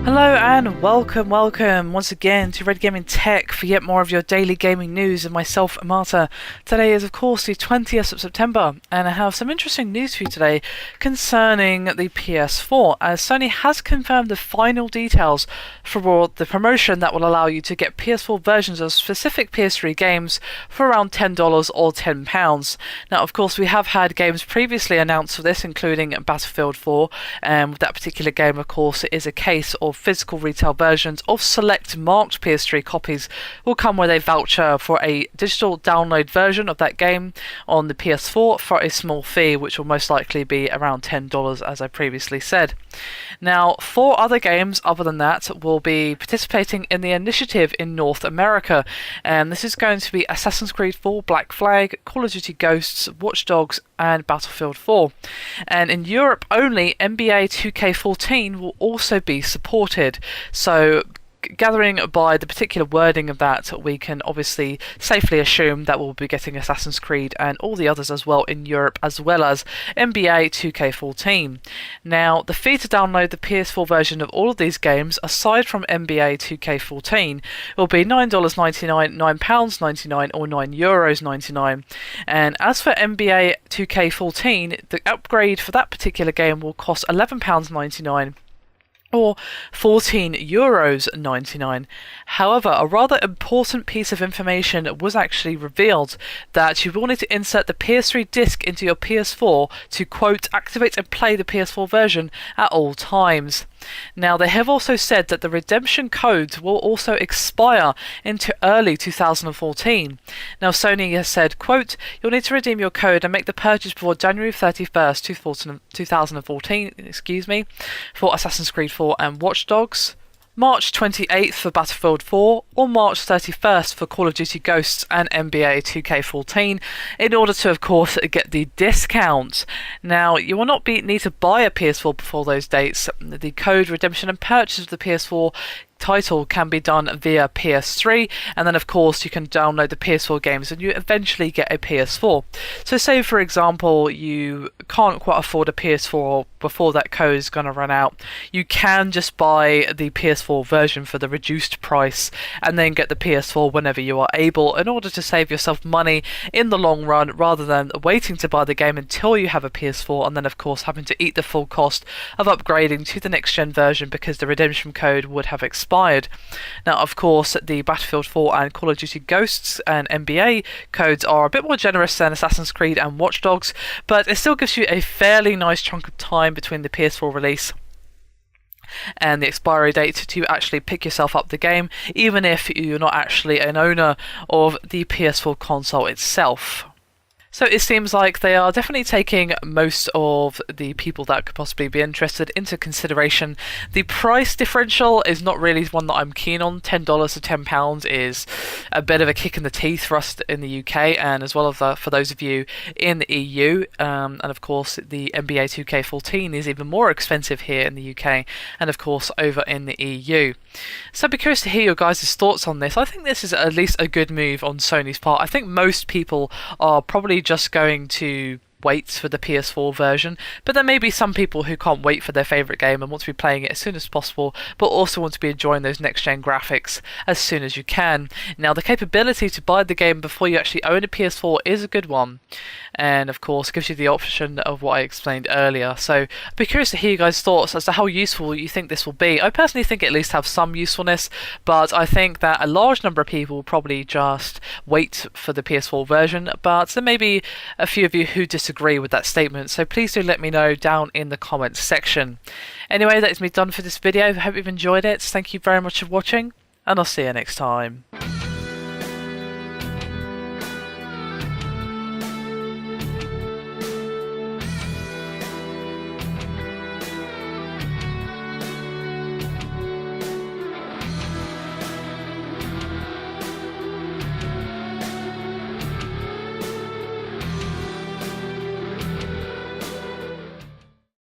Hello and welcome once again to Red Gaming Tech for yet more of your daily gaming news and myself, Marta. Today is of course the 20th of September and I have some interesting news for you today concerning the PS4, as Sony has confirmed the final details for the promotion that will allow you to get PS4 versions of specific PS3 games for around $10 or £10. Now of course we have had games previously announced for this, including Battlefield 4, and with that particular game of course it is a case of physical retail versions of select marked PS3 copies will come with a voucher for a digital download version of that game on the PS4 for a small fee, which will most likely be around $10 as I previously said. Now 4 other games other than that will be participating in the initiative in North America, and this is going to be Assassin's Creed 4, Black Flag, Call of Duty Ghosts, Watch Dogs and Battlefield 4. And in Europe only, NBA 2K14 will also be supported. So gathering by the particular wording of that, we can obviously safely assume that we'll be getting Assassin's Creed and all the others as well in Europe, as well as NBA 2K14. Now, the fee to download the PS4 version of all of these games, aside from NBA 2K14, will be $9.99, £9.99 or €9.99. And as for NBA 2K14, the upgrade for that particular game will cost £11.99 or €14.99. However, a rather important piece of information was actually revealed, that you will need to insert the PS3 disc into your PS4 to, quote, activate and play the PS4 version at all times. Now, they have also said that the redemption codes will also expire into early 2014. Now, Sony has said, quote, you'll need to redeem your code and make the purchase before January 31st, 2014, for Assassin's Creed 4 and Watch Dogs, March 28th for Battlefield 4, or March 31st for Call of Duty Ghosts and NBA 2K14, in order to, of course, get the discount. Now, you will not need to buy a PS4 before those dates. The code redemption and purchase of the PS4 title can be done via PS3, and then of course you can download the PS4 games and you eventually get a PS4. So say for example you can't quite afford a PS4 before that code is going to run out, you can just buy the PS4 version for the reduced price and then get the PS4 whenever you are able, in order to save yourself money in the long run, rather than waiting to buy the game until you have a PS4 and then of course having to eat the full cost of upgrading to the next gen version because the redemption code would have expired. Now, of course, the Battlefield 4 and Call of Duty Ghosts and NBA codes are a bit more generous than Assassin's Creed and Watch Dogs, but it still gives you a fairly nice chunk of time between the PS4 release and the expiry date to actually pick yourself up the game, even if you're not actually an owner of the PS4 console itself. So it seems like they are definitely taking most of the people that could possibly be interested into consideration. The price differential is not really one that I'm keen on. $10 to £10 is a bit of a kick in the teeth for us in the UK, and as well as for those of you in the EU. And of course, the NBA 2K14 is even more expensive here in the UK, and of course over in the EU. So I'd be curious to hear your guys' thoughts on this. I think this is at least a good move on Sony's part. I think most people are probably just going to wait for the PS4 version, but there may be some people who can't wait for their favourite game and want to be playing it as soon as possible, but also want to be enjoying those next-gen graphics as soon as you can. Now, the capability to buy the game before you actually own a PS4 is a good one, and of course gives you the option of what I explained earlier. So I'd be curious to hear you guys' thoughts as to how useful you think this will be. I personally think it at least have some usefulness, but I think that a large number of people will probably just wait for the PS4 version, but there may be a few of you who disagree with that statement, so please do let me know down in the comments section. Anyway, that is me done for this video. I hope you've enjoyed it. Thank you very much for watching, and I'll see you next time.